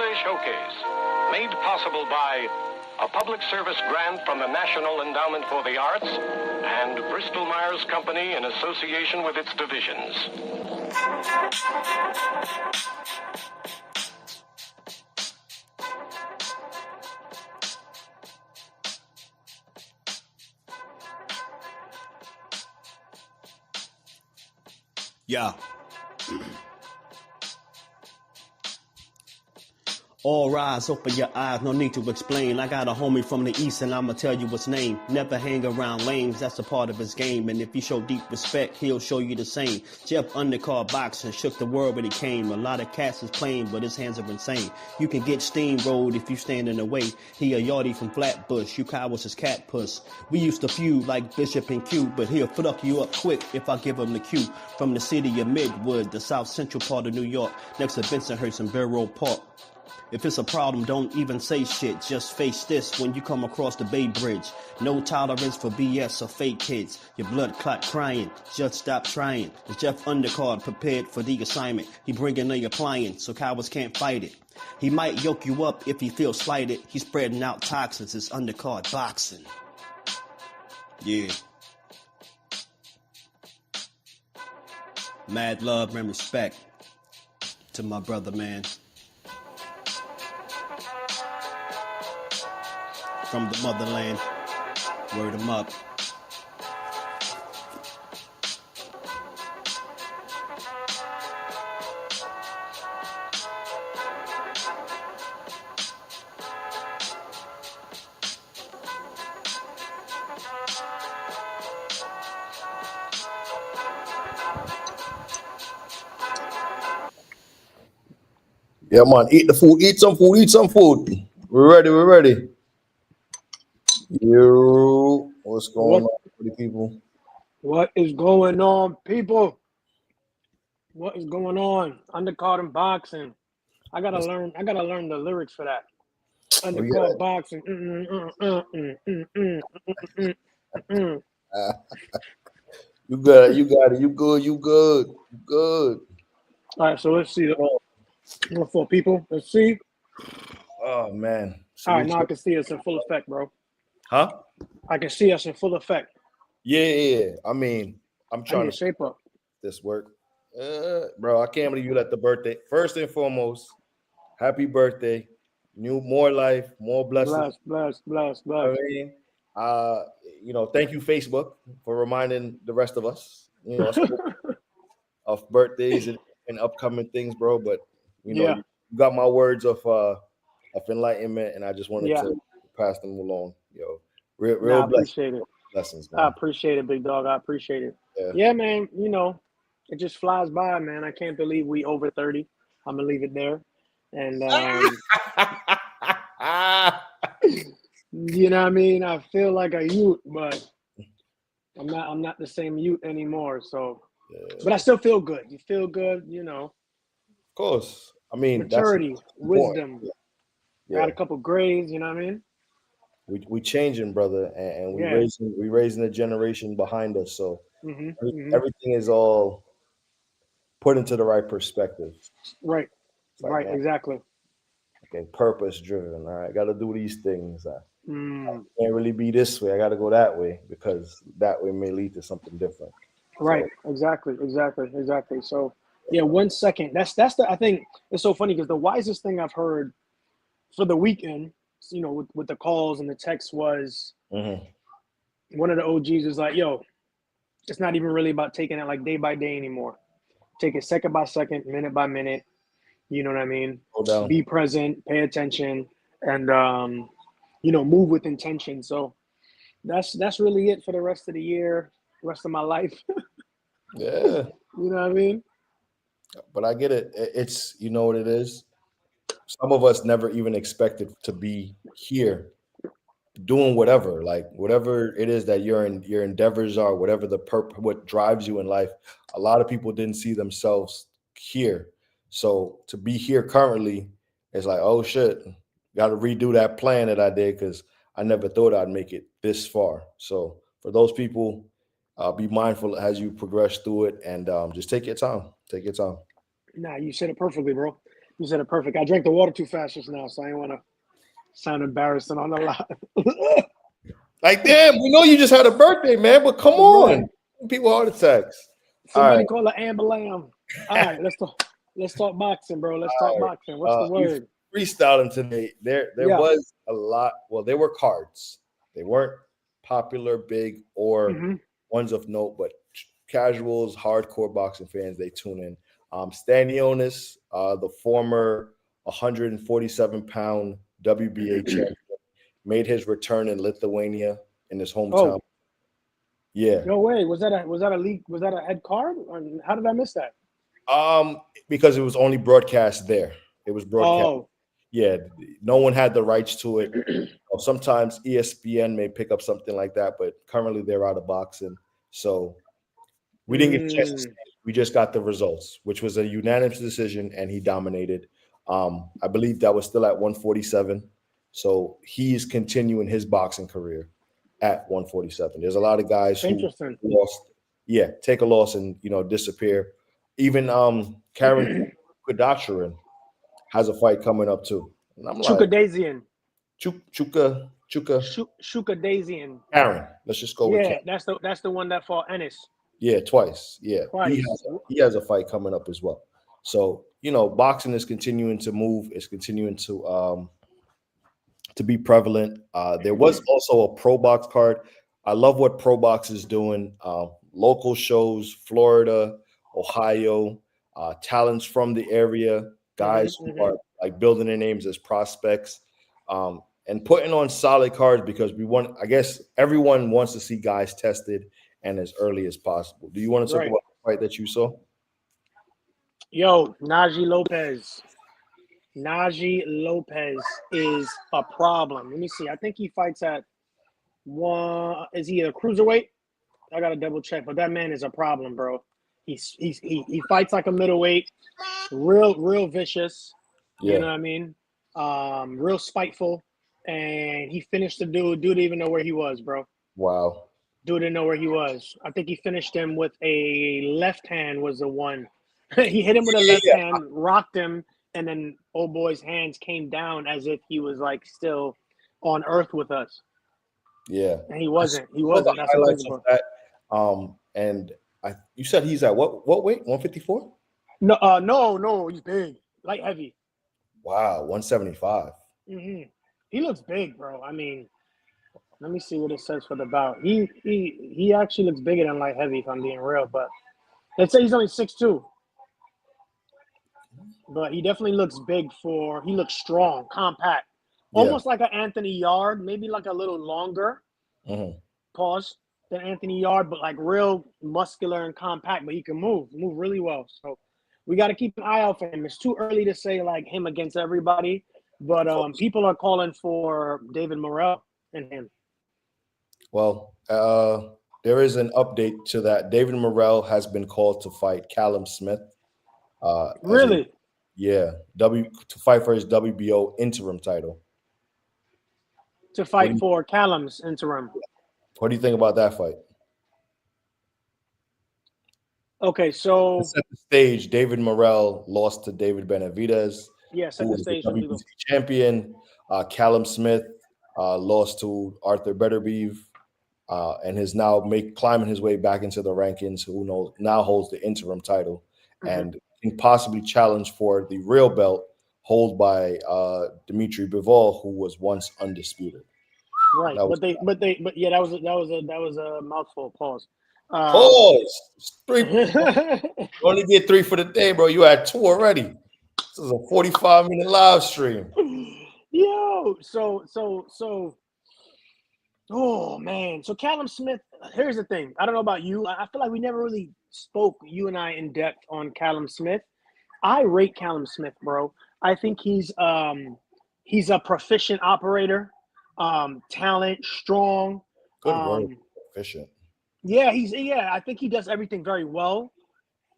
Sunday Showcase, made possible by a public service grant from the National Endowment for the Arts and Bristol Myers Company in association with its divisions. Yeah. All rise, open your eyes, no need to explain. I got a homie from the east and I'ma tell you his name. Never hang around lames, that's a part of his game. And if you show deep respect, he'll show you the same. Jeff undercard boxing, shook the world when he came. A lot of cats is playing, but his hands are insane. You can get steamrolled if you stand in the way. He a yardie from Flatbush, you cowards his cat puss. We used to feud like Bishop and Q, but he'll fuck you up quick if I give him the cue. From the city of Midwood, the south central part of New York, next to Bensonhurst and Borough Park. If it's a problem, don't even say shit. Just face this when you come across the Bay Bridge. No tolerance for BS or fake kids. Your blood clot crying. Just stop trying. Is Jeff Undercard prepared for the assignment? He bringing a appliance so cowards can't fight it. He might yoke you up if he feels slighted. He's spreading out toxins. It's undercard boxing. Yeah. Mad love and respect to my brother, man. From the motherland, word him up. Yeah, man, eat the food, eat some food, eat some food. We're ready, we're ready. Yo, what's going on, pretty people? What is going on, people? What is going on? Undercard and boxing. I gotta learn the lyrics for that. Undercard boxing. You got it, you got it, you good, you good, you good. All right, so let's see. For people, let's see. Oh man. All right, now I can see us in full effect, bro. Huh? I can see us in full effect. Yeah. I mean, I'm trying to shape up this work. Bro, I can't believe you let the birthday. First and foremost, happy birthday. More life, more blessings. Bless. I mean, thank you, Facebook, for reminding the rest of us, of birthdays and upcoming things, bro. But you got my words of enlightenment, and I just wanted to pass them along. Real I appreciate it. Blessings, man. I appreciate it, big dog. I appreciate it. Yeah, man. It just flies by, man. I can't believe we over 30. I'm gonna leave it there. And you know what I mean? I feel like a youth, but I'm not the same youth anymore. So but I still feel good. You feel good, Of course. I mean, maturity, wisdom. Got a couple grades, you know what I mean? We changing, brother, and we raising a generation behind us. So everything is all put into the right perspective. Right. Right, exactly. Okay, purpose driven. All right, got to do these things. I can't really be this way. I got to go that way because that way may lead to something different. Right. So, exactly. So yeah, 1 second. That's the. I think it's so funny because the wisest thing I've heard for the weekend, with the calls and the texts was one of the OGs was like, "Yo, it's not even really about taking it like day by day anymore. Take it second by second, minute by minute. You know what I mean? Be present, pay attention, and move with intention." So that's really it for the rest of the year, rest of my life. Yeah. You know what I mean? But I get it. It's what it is. Some of us never even expected to be here doing whatever it is that your endeavors are, whatever what drives you in life. A lot of people didn't see themselves here. So to be here currently is like, oh shit, got to redo that plan that I did because I never thought I'd make it this far. So for those people, be mindful as you progress through it, and just take your time. Take your time. Nah, you said it perfectly, bro. You said it perfect. I drank the water too fast just now, so I didn't want to sound embarrassing on the live. Like, damn, we know you just had a birthday, man, but come on. People heart attacks. Somebody call an ambulance. All right, let's talk boxing, bro. Let's talk boxing. What's the word? Freestyling today. There was a lot. Well, there were cards. They weren't popular, big, or ones of note, but casuals, hardcore boxing fans, they tune in. Stanionis, the former 147-pound WBA champion, made his return in Lithuania in his hometown. Oh. Yeah. No way. Was that a leak? Was that a head card? How did I miss that? Because it was only broadcast there. It was broadcast. Oh. Yeah, no one had the rights to it. Sometimes ESPN may pick up something like that, but currently they're out of boxing. So we didn't get a chance to see it. We just got the results, which was a unanimous decision, and he dominated. I believe that was still at 147. So he's continuing his boxing career at 147. There's a lot of guys who lost, take a loss and disappear. Even Karen Kudacharin has a fight coming up too. And I'm Chukadazian. Chukadazian. Karen. Let's just go with Karen. That's the one that fought Ennis. Yeah, twice. Yeah. Twice. He has a fight coming up as well. So, boxing is continuing to move. It's continuing to be prevalent. There was also a Pro Box card. I love what Pro Box is doing. Local shows, Florida, Ohio, talents from the area, guys who are like building their names as prospects, and putting on solid cards because I guess everyone wants to see guys tested and as early as possible. Do you want to talk about the fight that you saw? Yo, Najee Lopez. Najee Lopez is a problem. Let me see. I think he fights at one. Is he a cruiserweight? I gotta double check, but that man is a problem, bro. He fights like a middleweight, real vicious. Yeah. You know what I mean? Real spiteful, and he finished the dude. Dude didn't even know where he was, bro. Wow. Dude didn't know where he was. I think he finished him with a left hand. Was the one he hit him with a left hand, rocked him. And then old boy's hands came down as if he was like still on earth with us. Yeah. And he wasn't. That's highlights of that. And you said he's at what weight? 154? No, he's big. Light heavy. Wow, 175. He looks big, bro. I mean, let me see what it says for the bout. He actually looks bigger than light heavy, if I'm being real, but let's say he's only 6'2". But he definitely looks big he looks strong, compact. Almost like an Anthony Yard, maybe like a little longer, pause, than Anthony Yard, but like real muscular and compact, but he can move really well. So we got to keep an eye out for him. It's too early to say like him against everybody, but people are calling for David Morrell and him. Well, there is an update to that. David Morrell has been called to fight Callum Smith. Really? To fight for his WBO interim title. To fight for Callum's interim. What do you think about that fight? Okay, so to set the stage, David Morrell lost to David Benavidez. Yeah, set the stage. The WBC champion. Callum Smith lost to Arthur Beterbiev and is now climbing his way back into the rankings. Who now holds the interim title and can possibly challenge for the real belt held by Dimitri Bivol, who was once undisputed. Right, but that was a mouthful. Pause. Pause. 3. You only get 3 for the day, bro. You had 2 already. This is a 45-minute live stream. Yo, so. Oh man, so Callum Smith. Here's the thing. I don't know about you. I feel like we never really spoke, you and I, in depth on Callum Smith. I rate Callum Smith, bro. I think he's a proficient operator, talent, strong. Good word, proficient. Yeah, I think he does everything very well,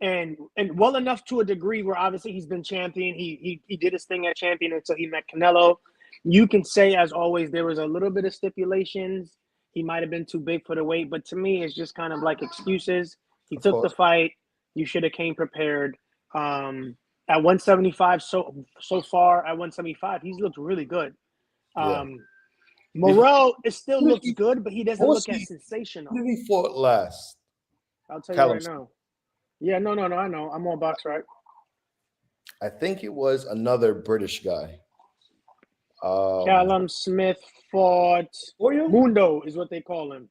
and well enough to a degree where obviously he's been champion. He did his thing at champion until he met Canelo. You can say, as always, there was a little bit of stipulations. He might have been too big for the weight, but to me, it's just kind of like excuses. He took the fight. You should have came prepared. at 175 so far at 175, he's looked really good. Yeah. Morrell, it still Who did looks he- good, but he doesn't who was look as he- sensational. Who did he fought last? I'll tell you Callum right now. Yeah, no, I know. I'm on box, right? I think it was another British guy. Callum Smith fought For you? Mundo, is what they call him.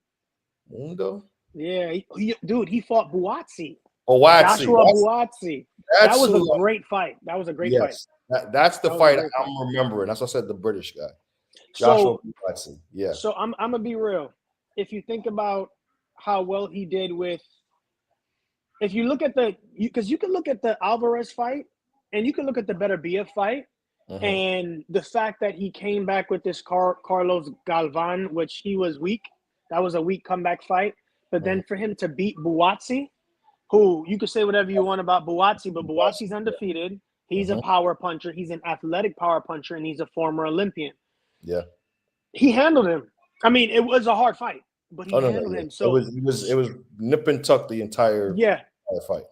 Mundo? Yeah, dude, he fought Buatsi. Buatsi. Joshua Buatsi. That was a great fight. That was a great fight. That's the That was a fight great fight. I'm remembering. That's what I said, the British guy. Joshua Buatsi. Yeah. So I'm gonna be real. If you think about how well he did with, if you look at because you can look at the Alvarez fight and you can look at the Beterbiev fight, and the fact that he came back with this Carlos Galvan, which he was weak. That was a weak comeback fight. But then for him to beat Buatsi, who you could say whatever you want about Buatsi, but Buatsi's undefeated. He's a power puncher. He's an athletic power puncher, and he's a former Olympian. Yeah. He handled him. I mean, it was a hard fight, but he handled him. So it was nip and tuck the entire fight.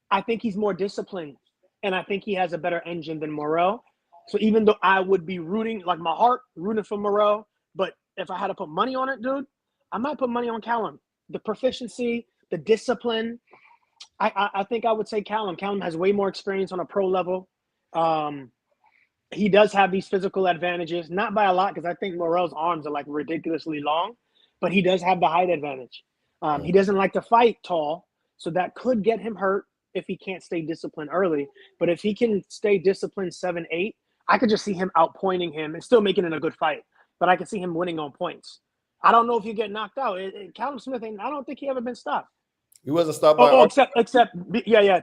I think he's more disciplined, and I think he has a better engine than Morrell. So even though I would be rooting, like my heart rooting for Morrell, but if I had to put money on it, dude, I might put money on Callum. The proficiency, the discipline. I think I would say Callum. Callum has way more experience on a pro level. He does have these physical advantages, not by a lot, because I think Morrell's arms are like ridiculously long, but he does have the height advantage. He doesn't like to fight tall, so that could get him hurt if he can't stay disciplined early. But if he can stay disciplined 7-8, I could just see him outpointing him and still making it a good fight. But I could see him winning on points. I don't know if you get knocked out. Callum Smith, I don't think he ever been stopped. He wasn't stopped by. Except,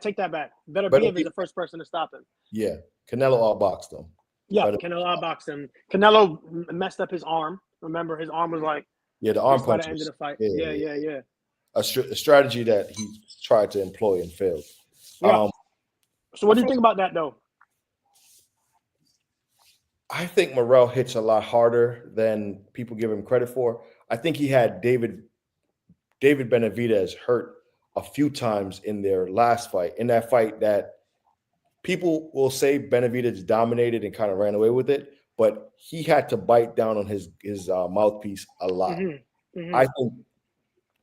take that back. Beterbiev is the first person to stop him. Yeah, Canelo outboxed him. Yeah, Canelo outboxed him. Canelo messed up his arm. Remember, his arm was like the arm punch. By the end of the fight. Yeah. A strategy that he tried to employ and failed. Yeah. So what do you think about that, though? I think Morrell hits a lot harder than people give him credit for. I think he had David Benavidez hurt a few times in their last fight. In that fight that people will say Benavidez dominated and kind of ran away with it, but he had to bite down on his mouthpiece a lot. I think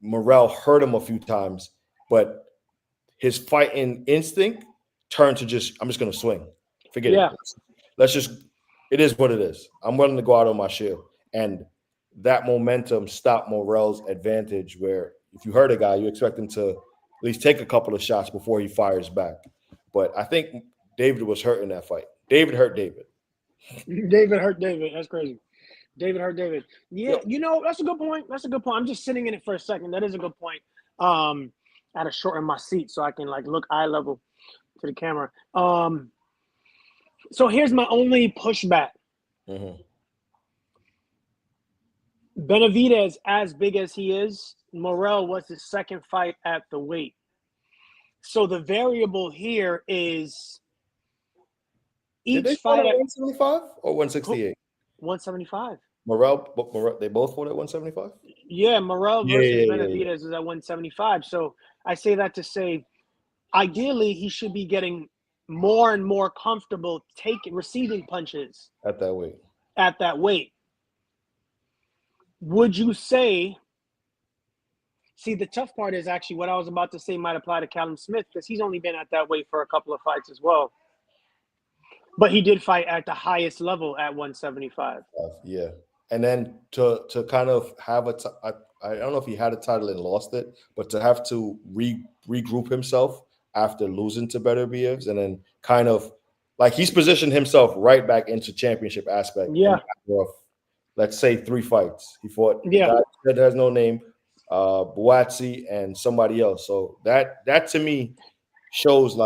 Morrell hurt him a few times, but his fighting instinct turned to I'm just going to swing. Forget it. It is what it is. I'm willing to go out on my shield. And that momentum stopped Morrell's advantage, where if you hurt a guy, you expect him to at least take a couple of shots before he fires back. But I think David was hurt in that fight. David hurt David. David hurt David. That's crazy. David hurt David. Yeah, that's a good point. I'm just sitting in it for a second. That is a good point. I had to shorten my seat so I can look eye level to the camera. So here's my only pushback. Benavidez, as big as he is, Morrell was his second fight at the weight. So the variable here is each fight at 175 or 168? 175. Morrell, they both fought at 175? Yeah, Morrell versus Benavidez is at 175. So I say that to say, ideally, he should be getting more and more comfortable receiving punches at that weight. Would you say? See, the tough part is actually what I was about to say might apply to Callum Smith, because he's only been at that weight for a couple of fights as well. But he did fight at the highest level at 175. Yeah. And then to kind of have I don't know if he had a title and lost it, but to have to regroup himself after losing to Beterbiev, and then kind of he's positioned himself right back into championship aspect. Yeah. Let's say 3 fights. He fought a guy that has no name, Buatsi, and somebody else. So that to me shows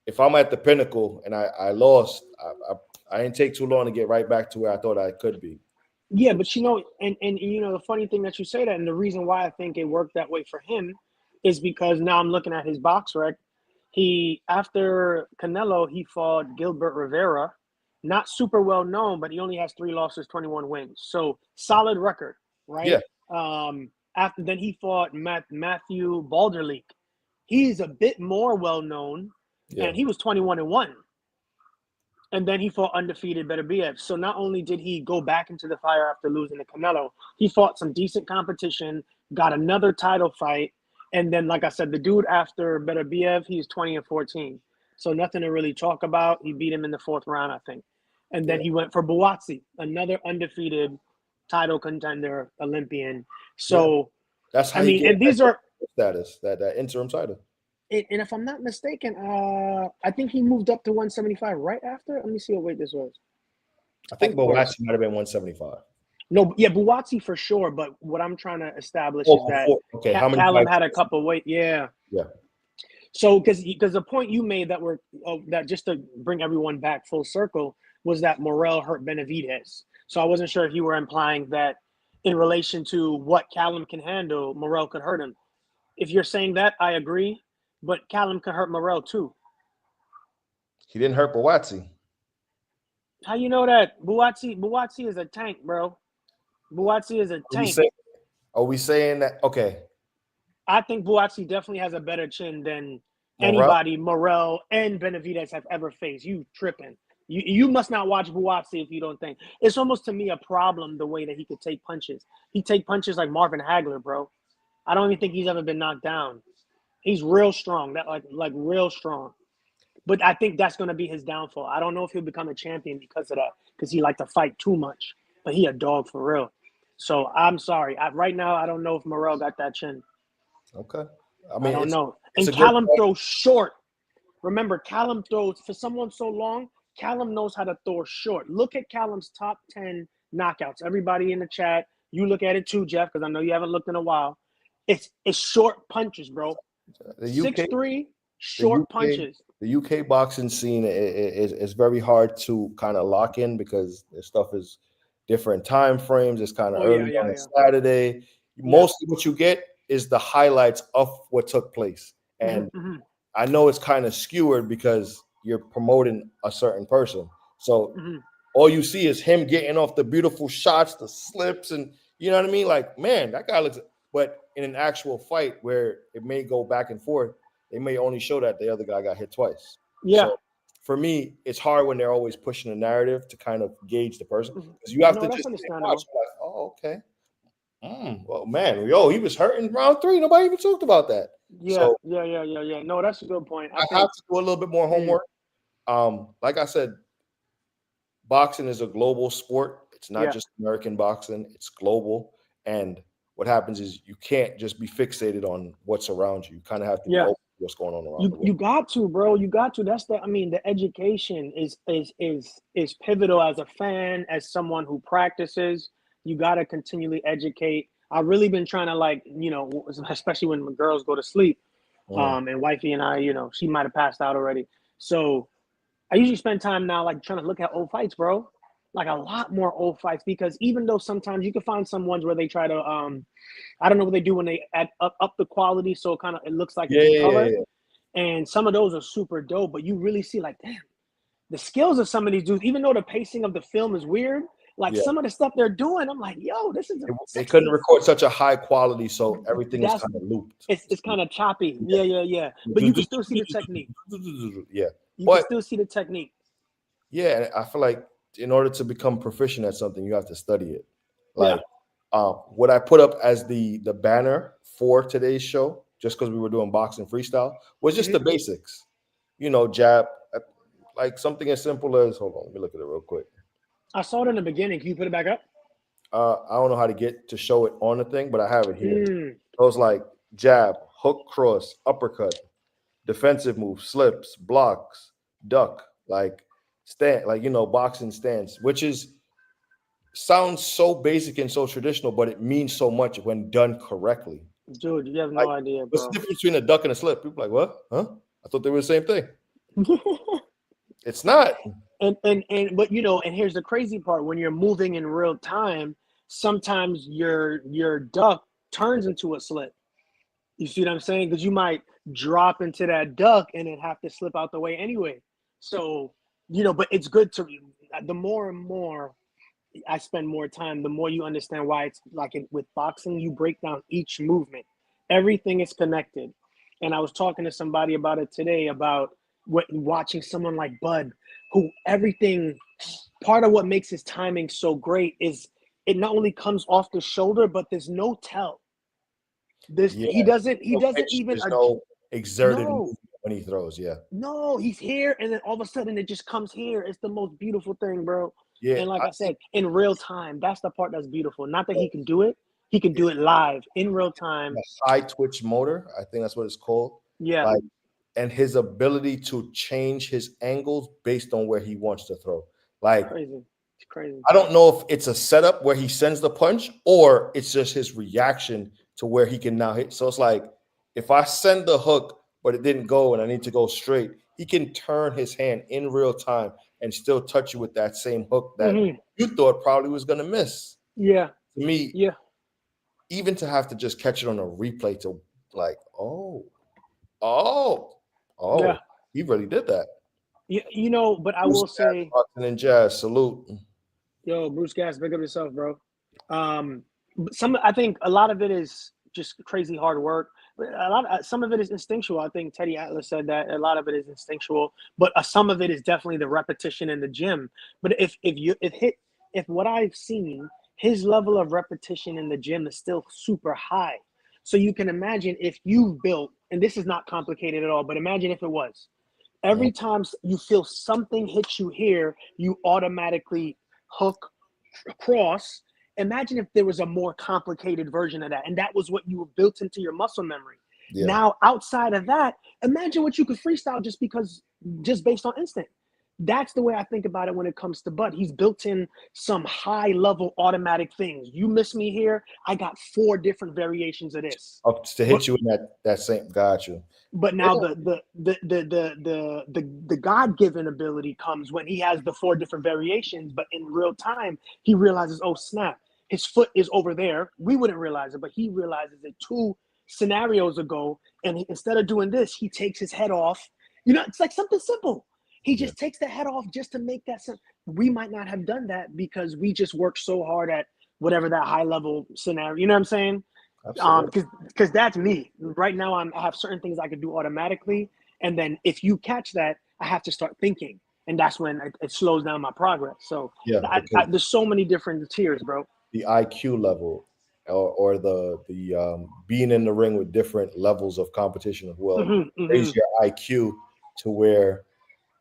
if I'm at the pinnacle and I lost, I didn't take too long to get right back to where I thought I could be. Yeah, but and the funny thing that you say that, and the reason why I think it worked that way for him is because now I'm looking at his box rec. After Canelo, he fought Gilbert Rivera, not super well known, but he only has 3 losses, 21 wins. So solid record, right? Yeah. After then he fought Matthew Balderleek. He's a bit more well known, Yeah. and he was 21-1. And then he fought undefeated Beterbiev. So not only did he go back into the fire after losing to Canelo, he fought some decent competition, got another title fight, and then, like I said, the dude after Beterbiev, he's 20-14. So nothing to really talk about. He beat him in the 4th round, I think. And then he went for Buatsi, another undefeated title contender, Olympian. So, that's how I you mean, get and these are status, that interim title. and if I'm not mistaken, I think he moved up to 175 right after. Let me see what weight this was. I think Of course. Boachi might have been 175. No, yeah, Buatsi for sure. But what I'm trying to establish Oh, is that okay. How many Callum fights? had a couple weight. Yeah. Yeah. So because the point you made that just to bring everyone back full circle was that Morrell hurt Benavidez. So I wasn't sure if you were implying that in relation to what Callum can handle, Morrell could hurt him. If you're saying that, I agree. But Callum could hurt Morrell too. He didn't hurt Boachi. How you know that? Buatsi is a tank, bro. Buatsi is a tank. Are we saying that? Okay. I think Buatsi definitely has a better chin than Morrell? anybody Morrell and Benavidez have ever faced. You tripping. You must not watch Buatsi if you don't think. It's almost to me a problem the way that he could take punches. He take punches like Marvin Hagler, bro. I don't even think he's ever been knocked down. He's real strong. That like real strong. But I think that's going to be his downfall. I don't know if he'll become a champion because of that, because he like to fight too much. But he a dog for real. So I'm sorry. Right now, I don't know if Morrell got that chin. Okay. I don't know. It's And Callum throws short. Remember, Callum throws, for someone so long, Callum knows how to throw short. Look at Callum's top 10 knockouts. Everybody in the chat, you look at it too, Jeff, because I know you haven't looked in a while. It's short punches, bro. The UK, 6'3", short punches. The UK boxing scene is very hard to kind of lock in because the stuff is different time frames. It's kind of early on a Saturday. Mostly what you get is the highlights of what took place. And I know it's kind of skewered because you're promoting a certain person. So all you see is him getting off the beautiful shots, the slips, and you know what I mean? Like, man, that guy looks, but in an actual fight where it may go back and forth, they may only show that the other guy got hit twice. Yeah. So for me, it's hard when they're always pushing a narrative to kind of gauge the person, because you have to just watch. Like, oh, okay. Well, man, he was hurting round 3. Nobody even talked about that. Yeah. No, that's a good point. I have to do a little bit more homework. Like I said, boxing is a global sport. It's not just American boxing. It's global. And what happens is you can't just be fixated on what's around you. You kind of have to be open to what's going on around the world. You got to, bro. You got to. That's the education is pivotal as a fan, as someone who practices. You got to continually educate. I've really been trying to especially when my girls go to sleep, and wifey and I, she might have passed out already. So I usually spend time now trying to look at old fights, bro. Like a lot more old fights, because even though sometimes you can find some ones where they try to, I don't know what they do when they add up the quality, so it looks like it's color. And some of those are super dope, but you really see damn, the skills of some of these dudes, even though the pacing of the film is weird, some of the stuff they're doing, I'm like, yo, this is. They couldn't record such a high quality, so everything is kind of looped. It's kind of choppy. Yeah. But you can still see the technique. Yeah. You can still see the technique. Yeah, I feel like in order to become proficient at something, you have to study it. What I put up as the banner for today's show, just because we were doing boxing freestyle, was just the basics. Jab, like something as simple as, hold on, let me look at it real quick. I saw it in the beginning. Can you put it back up? I don't know how to get to show it on the thing, but I have it here. It was like jab, hook, cross, uppercut, defensive move, slips, blocks, duck, stand, boxing stance, which sounds so basic and so traditional, but it means so much when done correctly. Dude, you have no idea, bro. What's the difference between a duck and a slip? People are like, what? Huh? I thought they were the same thing. It's not. But and here's the crazy part: when you're moving in real time, sometimes your duck turns into a slip. You see what I'm saying? Because you might drop into that duck and then have to slip out the way anyway. So, but it's good to, the more and more I spend more time, the more you understand why it's with boxing, you break down each movement. Everything is connected. And I was talking to somebody about it today about, watching someone like Bud, who everything, part of what makes his timing so great is it not only comes off the shoulder, but there's no tell. Yeah. He doesn't No pitch, even there's no exerted no, movement when he throws. Yeah. no, he's here, and then all of a sudden it just comes here. It's the most beautiful thing, bro. Yeah. And like I I think said, in real time, that's the part that's beautiful. Not that he can do it, he can do it live in real time. the high twitch motor, I think that's what it's called. Yeah, Like, and his ability to change his angles based on where he wants to throw. Like, crazy. It's crazy. I don't know if it's a setup where he sends the punch or it's just his reaction to where he can now hit. So it's like if I send the hook, but it didn't go and I need to go straight, he can turn his hand in real time and still touch you with that same hook that you thought probably was going to miss. Yeah, To me, yeah. even to have to just catch it on a replay to like, Yeah. he really did that. You know, but I Bruce will say, Boxing and Jazz, salute. yo, Bruce Gas, big up yourself, bro. I think a lot of it is just crazy hard work. But some of it is instinctual. I think Teddy Atlas said that a lot of it is instinctual, but some of it is definitely the repetition in the gym. But if what I've seen, his level of repetition in the gym is still super high. So you can imagine if you've built, and this is not complicated at all, but imagine if it was. Every time you feel something hit you here, you automatically hook across. Imagine if there was a more complicated version of that, and that was what you were built into your muscle memory. Yeah. Now, outside of that, imagine what you could freestyle just based on instinct. That's the way I think about it when it comes to Bud. He's built in some high level automatic things. You miss me here, I got 4 different variations of this. Up to hit you in that same. Got you. But now the God given ability comes when he has the 4 different variations. But in real time, he realizes, oh snap, his foot is over there. We wouldn't realize it, but he realizes it 2 scenarios ago. And instead of doing this, he takes his head off. You know, it's like something simple. He just takes the head off just to make that sense. We might not have done that because we just worked so hard at whatever that high level scenario. You know what I'm saying? Because that's me right now. I have certain things I can do automatically, and then if you catch that, I have to start thinking, and that's when it slows down my progress. So there's so many different tiers, bro. The IQ level, or the being in the ring with different levels of competition as well. Raise your IQ to where,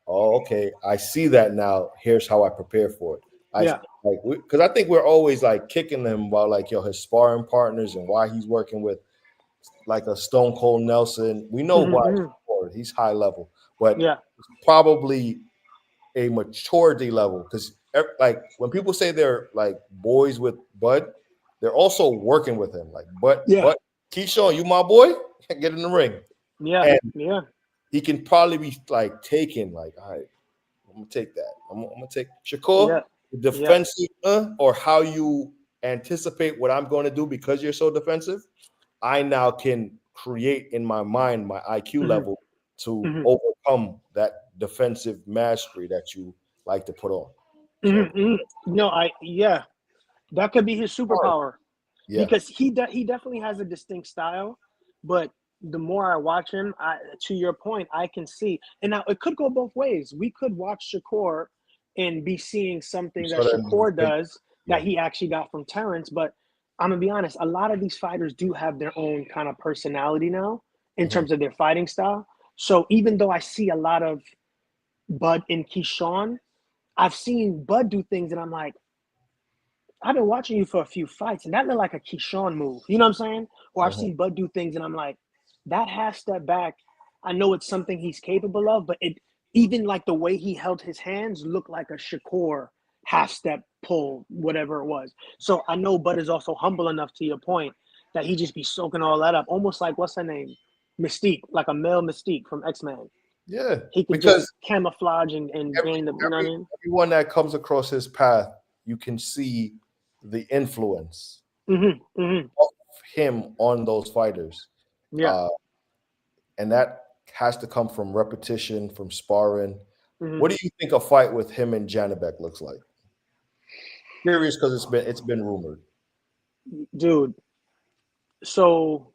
oh, okay, I see that now. Here's how I prepare for it. Because I think we're always like kicking them about like his sparring partners and why he's working with like a Stone Cold Nelson. We know why he's high level, but it's probably a maturity level because like when people say they're like boys with Bud, they're also working with him. Like, but Keyshawn, you my boy, get in the ring. He can probably be like taken like, all right, I'm gonna take that. I'm gonna take Shakur. Defensive or how you anticipate what I'm going to do because you're so defensive, I now can create in my mind my IQ level to overcome that defensive mastery that you like to put on. No, that could be his superpower. Yeah, because he definitely has a distinct style, but the more I watch him, to your point, I can see. And now it could go both ways. We could watch Shakur and be seeing something that Shakur does that he actually got from Terrence. But I'm gonna be honest, a lot of these fighters do have their own kind of personality now in terms of their fighting style. So even though I see a lot of Bud and Keyshawn, I've seen Bud do things and I'm like, I've been watching you for a few fights, and that looked like a Keyshawn move. You know what I'm saying? Or I've seen Bud do things, and I'm like, that half step back, I know it's something he's capable of, but it even like the way he held his hands looked like a Shakur half step pull, whatever it was. So I know Bud is also humble enough, to your point, that he just be soaking all that up, almost like what's her name, Mystique, like a male Mystique from X-Men. Yeah, he could just camouflage and gain the. You know what I mean? Everyone that comes across his path, you can see the influence of him on those fighters. And that has to come from repetition, from sparring. What do you think a fight with him and Janibek looks like? Curious because it's been rumored. Dude, so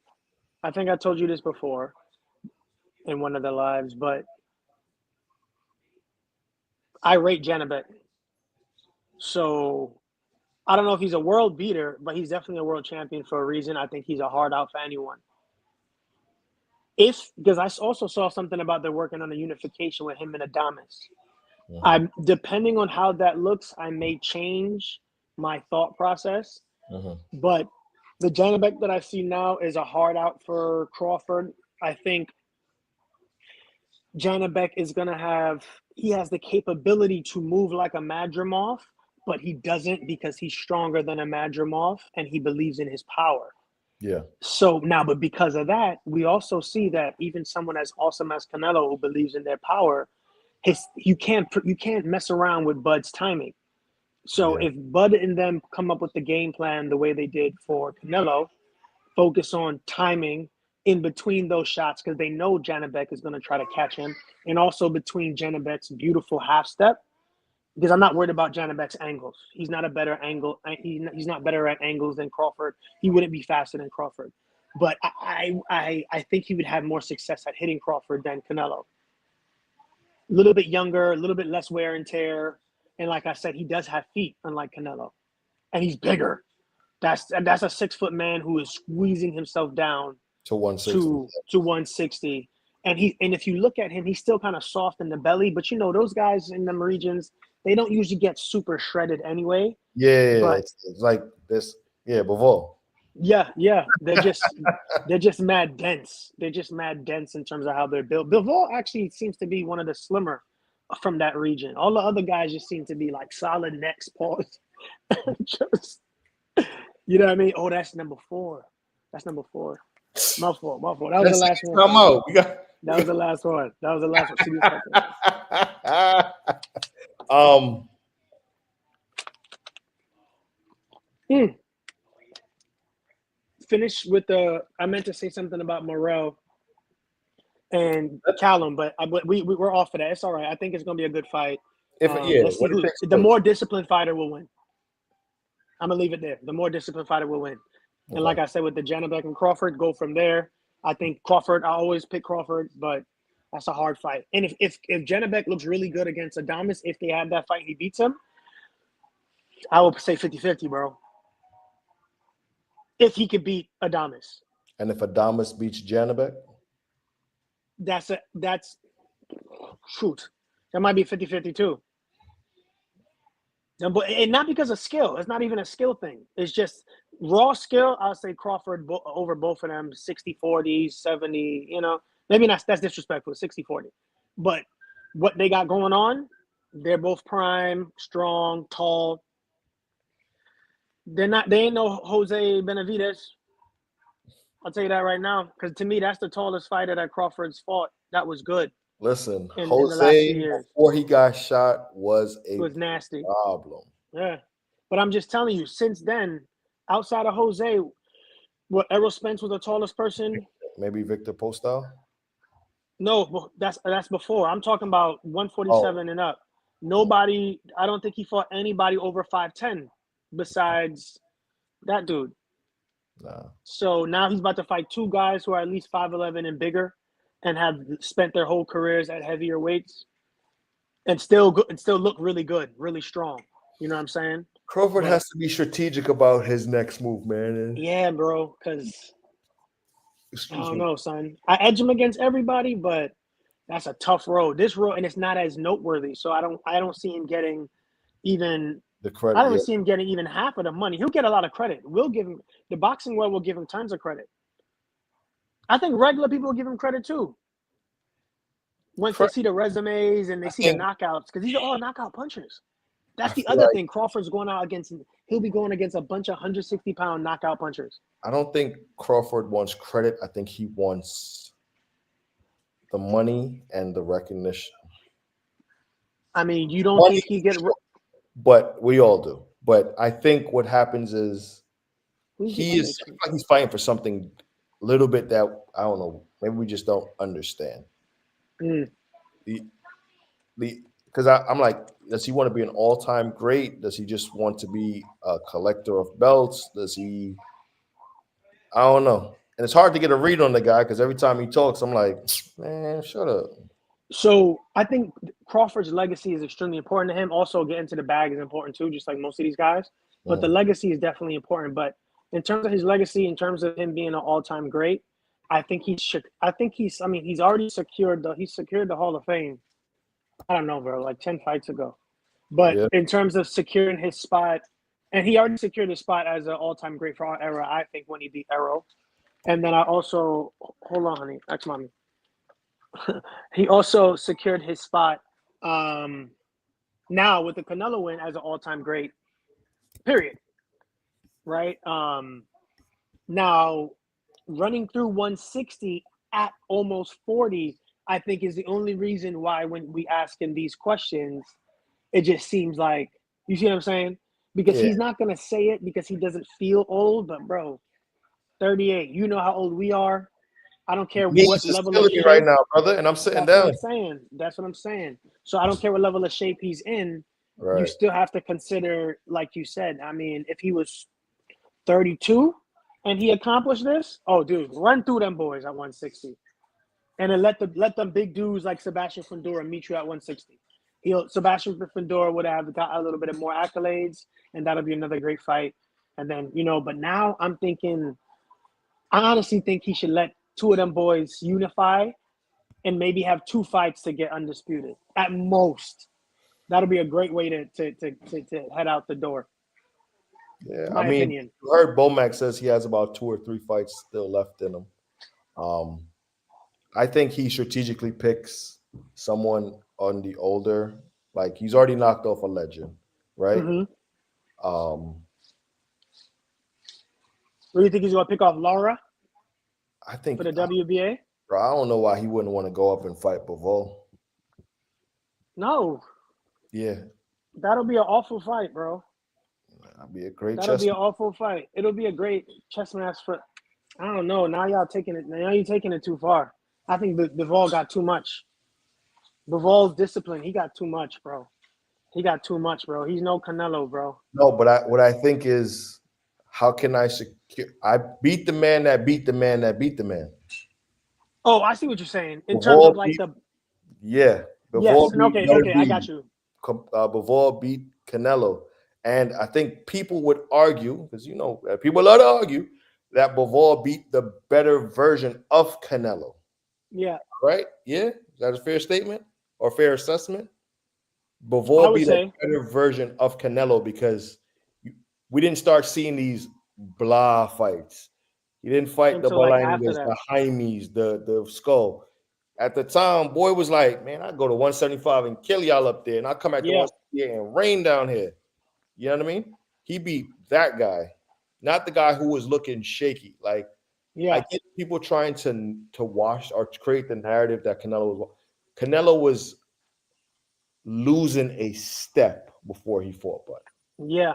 I think I told you this before in one of the lives, but I rate Janabek. So I don't know if he's a world beater, but he's definitely a world champion for a reason. I think he's a hard out for anyone. Because I also saw something about they're working on a unification with him and Adamas. I'm depending on how that looks, I may change my thought process. But the Janabek that I see now is a hard out for Crawford. I think Janabek is going to he has the capability to move like a Madrimov, but he doesn't because he's stronger than a Madrimov and he believes in his power. Yeah. So now, but because of that, we also see that even someone as awesome as Canelo who believes in their power, you can't mess around with Bud's timing. So if Bud and them come up with the game plan the way they did for Canelo, focus on timing in between those shots because they know Janabek is going to try to catch him, and also between Janabek's beautiful half step. Because I'm not worried about Janabek's angles. He's not a better angle. He's not better at angles than Crawford. He wouldn't be faster than Crawford. But I think he would have more success at hitting Crawford than Canelo. A little bit younger, a little bit less wear and tear. And like I said, he does have feet, unlike Canelo. And he's bigger. That's a 6-foot man who is squeezing himself down to 160. To 160. And if you look at him, he's still kind of soft in the belly. But those guys in them regions, they don't usually get super shredded anyway. Yeah, but it's like this. Yeah, Bivol. Yeah. They're just mad dense. They're just mad dense in terms of how they're built. Bivol actually seems to be one of the slimmer from that region. All the other guys just seem to be like solid necks, paws. Just, you know what I mean? Oh, that's number 4. That's number 4. My fault. That was the last one. Come out. That was the last one. Finish with I meant to say something about Morrell and Callum, but we're off of that. It's all right. I think it's going to be a good fight. Let's see the more disciplined fighter will win. I'm going to leave it there. The more disciplined fighter will win. Okay. And like I said, with the Janabek and Crawford, go from there. I think Crawford, I always pick Crawford, but that's a hard fight. And if Janabek looks really good against Adamas, if they have that fight, he beats him, I would say 50-50, bro. If he could beat Adamas. And if Adamas beats Janabek? That's shoot. That might be 50-50 too. And not because of skill. It's not even a skill thing. It's just raw skill. I'll say Crawford over both of them, 60-40, 70, Maybe that's disrespectful, 60-40. But what they got going on, they're both prime, strong, tall. They ain't no Jose Benavidez. I'll tell you that right now. Because to me, that's the tallest fighter that Crawford's fought. That was good. Listen, in Jose, the last few years. Before he got shot, was nasty problem. Yeah. But I'm just telling you, since then, outside of Jose, what, Errol Spence was the tallest person? Maybe Victor Postal? No, that's before. I'm talking about 147 and up. Nobody, I don't think he fought anybody over 5'10 besides that dude. Nah. So now he's about to fight 2 guys who are at least 5'11 and bigger and have spent their whole careers at heavier weights and still look really good, really strong. You know what I'm saying? Crawford has to be strategic about his next move, man. Yeah, bro, because I don't know, son. I edge him against everybody, but that's a tough road. This road, and it's not as noteworthy. So I don't see him getting even the credit. I don't see him getting even half of the money. He'll get a lot of credit. We'll give him the boxing world will give him tons of credit. I think regular people will give him credit too. Once they see the resumes and they see the knockouts, because these are all knockout punchers. That's the other thing. Crawford's going out against. He'll be going against a bunch of 160-pound knockout punchers. I don't think Crawford wants credit. I think he wants the money and the recognition. I mean, you don't think he get? But we all do. But I think what happens is he's fighting for something a little bit that I don't know. Maybe we just don't understand. Because I'm like, does he want to be an all-time great? Does he just want to be a collector of belts? Does he? I don't know. And it's hard to get a read on the guy because every time he talks, I'm like, man, shut up. So I think Crawford's legacy is extremely important to him. Also, getting to the bag is important too, just like most of these guys. But the legacy is definitely important. But in terms of his legacy, in terms of him being an all-time great, I think he's. I think he's. I mean, he's already secured the. He secured the Hall of Fame. I don't know, bro. Like 10 fights ago. But Yeah. in terms of securing his spot, and he already secured his spot as an all-time great for our era. I think when he beat Errol, and then I also hold on, honey. That's mommy. He also secured his spot now with the Canelo win as an all-time great. Period. Right. Now running through 160 at almost 40, I think is the only reason why when we ask him these questions, it just seems like you see what I'm saying? Because Yeah. he's not gonna say it because he doesn't feel old, but bro, 38. You know how old we are. I don't care what Knees is level of killing me right shape. now, brother, and I'm sitting That's what down. I'm saying. That's what I'm saying. So I don't care what level of shape he's in. You Right. still have to consider, like you said. I mean, if he was 32 and he accomplished this, oh, dude, run through them boys at 160, and then let them big dudes like Sebastian Fundora meet you at 160. Sebastian Fundora would have got a little bit of more accolades, and that'll be another great fight. And then but now I'm thinking, I honestly think he should let two of them boys unify and maybe have two fights to get undisputed at most. That'll be a great way to head out the door. Yeah. I My mean, opinion. you heard Bomac says he has about 2 or 3 fights still left in him. I think he strategically picks someone on the older, like he's already knocked off a legend, right? Mm-hmm. What do you think he's gonna pick off Laura I think for the WBA? bro, I don't know why he wouldn't want to go up and fight Bivol. No, Yeah, that'll be an awful fight, bro. that'd be a great That'll chess. be an awful fight. It'll be a great chess match for. I don't know. Now y'all taking it. Now you're taking it too far. I think Bivol got too much. Bivol's discipline. He got too much, bro. He got too much, bro. He's no Canelo, bro. No, but what I think is, how can I secure? I beat the man that beat the man that beat the man. Oh, I see what you're saying. In terms Bivol of like beat, the yeah, yes. Bivol beat Okay, I got you. Bivol beat Canelo, and I think people would argue because people love to argue that Bivol beat the better version of Canelo. Yeah, Right? Yeah, is that a fair statement or fair assessment? I Bivol would beat a say. better version of Canelo because we didn't start seeing these blah fights. He didn't fight the Until like after Balangas, that. the Jaimes, the Skull. At the time, boy was like, man, I go to 175 and kill y'all up there, and I come at the Yeah, 168 and rain down here. You know what I mean? He beat that guy, not the guy who was looking shaky. Like, I yeah, get people trying to wash or create the narrative that Canelo was losing a step before he fought, but yeah,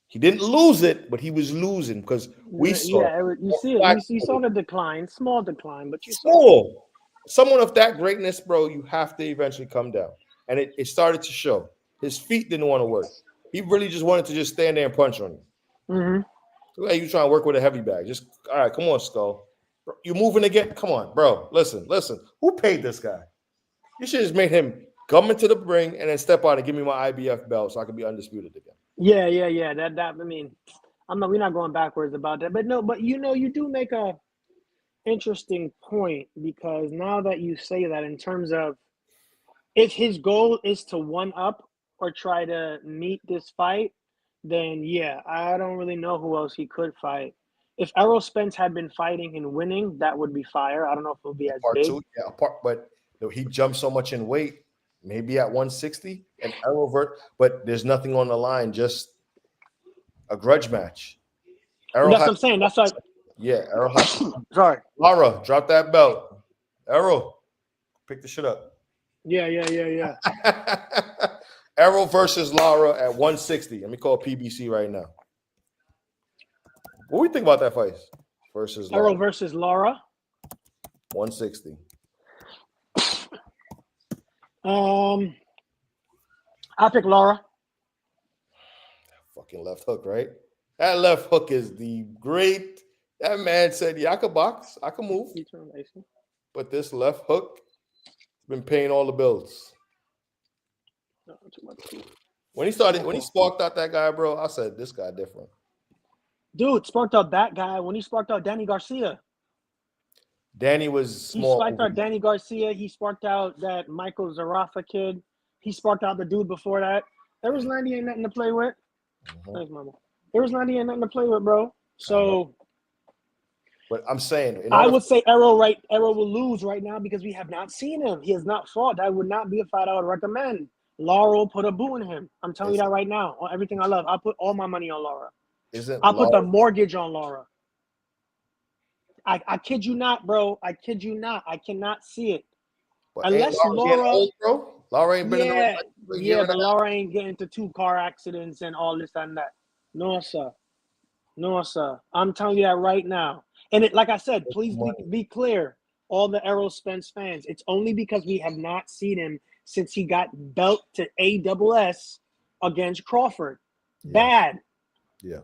he didn't lose it, but he was losing because we saw yeah. You see it. You saw the decline, small decline, but you saw it. small. Someone of that greatness, bro, you have to eventually come down. And it started to show. His feet didn't want to work. He really just wanted to just stand there and punch on you. Mm-hmm. Like you trying to work with a heavy bag. Just all right, come on, Skull. Bro, you moving again? Come on, bro. Listen. Who paid this guy? You should just made him come into the ring and then step out and give me my IBF belt so I can be undisputed again. Yeah. That I mean, we're not going backwards about that, but no, but you do make a interesting point because now that you say that, in terms of if his goal is to one up or try to meet this fight, then yeah, I don't really know who else he could fight. If Errol Spence had been fighting and winning, that would be fire. I don't know if it'll be as Part big. two, yeah, but he jumped so much in weight, maybe at 160 and Errol but there's nothing on the line, just a grudge match. Well, Errol that's had, what I'm saying. That's like, Errol had, sorry. Lara, drop that belt. Errol, pick the shit up. Yeah. Errol versus Lara at 160. Let me call PBC right now. What do we think about that fight? Versus Lara. Errol versus Laura. 160. I pick Laura. Fucking left hook, right? That left hook is the great. That man said, yeah, I could box, I can move. But this left hook Been paying all the bills. No, too much tea. When he sparked out that guy, bro, I said this guy different. Dude, sparked out that guy when he sparked out Danny Garcia. Danny was He small. sparked out Danny Garcia. He sparked out that Michael Zarafa kid. He sparked out the dude before that. There was 90 ain't nothing to play with. Thanks, mama. There was 90 ain't nothing to play with, bro. So, but I'm saying, I would say Errol will lose right now because we have not seen him. He has not fought. That would not be a fight I would recommend. Laura put a boo in him. I'm telling you that right now. On everything I love, I'll put all my money on Laura. I'll put the mortgage on Laura. I kid you not, bro. I kid you not. I cannot see it. But unless Laura, old, bro. Laura ain't been in the ring for a year but Laura ain't getting into 2 car accidents and all this and that. No, sir. No, sir. I'm telling you that right now. And like I said, please be clear, all the Errol Spence fans. It's only because we have not seen him since he got belt to ASS against Crawford. Yeah. Bad. Yeah.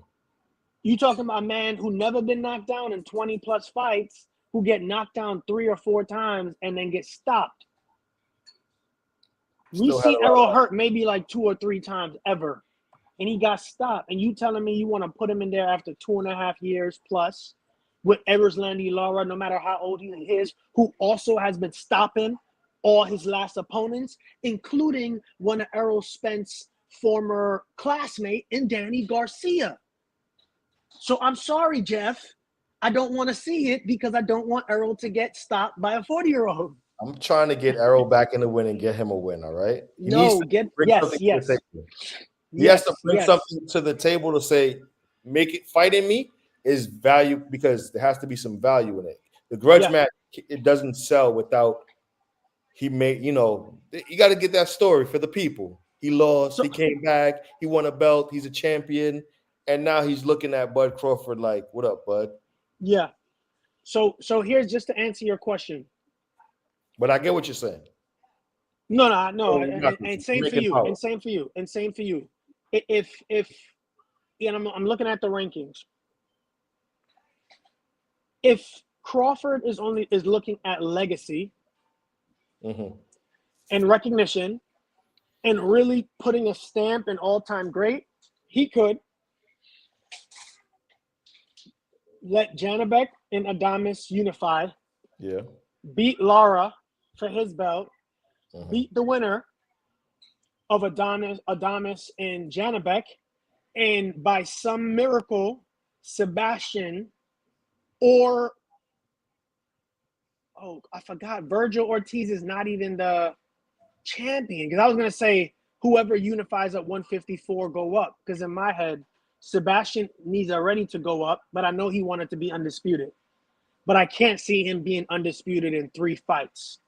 You talking about a man who never been knocked down in 20 plus fights, who get knocked down 3 or 4 times and then get stopped. We see Errol hurt maybe like 2 or 3 times ever, and he got stopped. And you telling me you want to put him in there after 2.5 years plus with Erislandy Lara, no matter how old he is, who also has been stopping all his last opponents, including one of Errol Spence's former classmate in Danny Garcia. So I'm sorry, Jeff. I don't want to see it because I don't want Errol to get stopped by a 40-year-old. I'm trying to get Errol back in the win and get him a win, all right? He has to bring something to the table to say, make it fighting me is value, because there has to be some value in it. The grudge match, it doesn't sell without he made, you got to get that story for the people. He lost, he came back, he won a belt, he's a champion, and now he's looking at Bud Crawford like, what up, Bud? Yeah. So here's just to answer your question. But I get what you're saying. No, and same for you, and same for you, and same for you. If I'm looking at the rankings. If Crawford is looking at legacy and recognition and really putting a stamp in all-time great, he could let Janabek and Adames unify. Yeah. Beat Lara for his belt. Beat the winner of Adames and Janabek, and by some miracle, Sebastian or I forgot, Virgil Ortiz is not even the champion, because I was gonna say whoever unifies at 154 go up, because in my head Sebastian needs already to go up, but I know he wanted to be undisputed. But I can't see him being undisputed in 3 fights,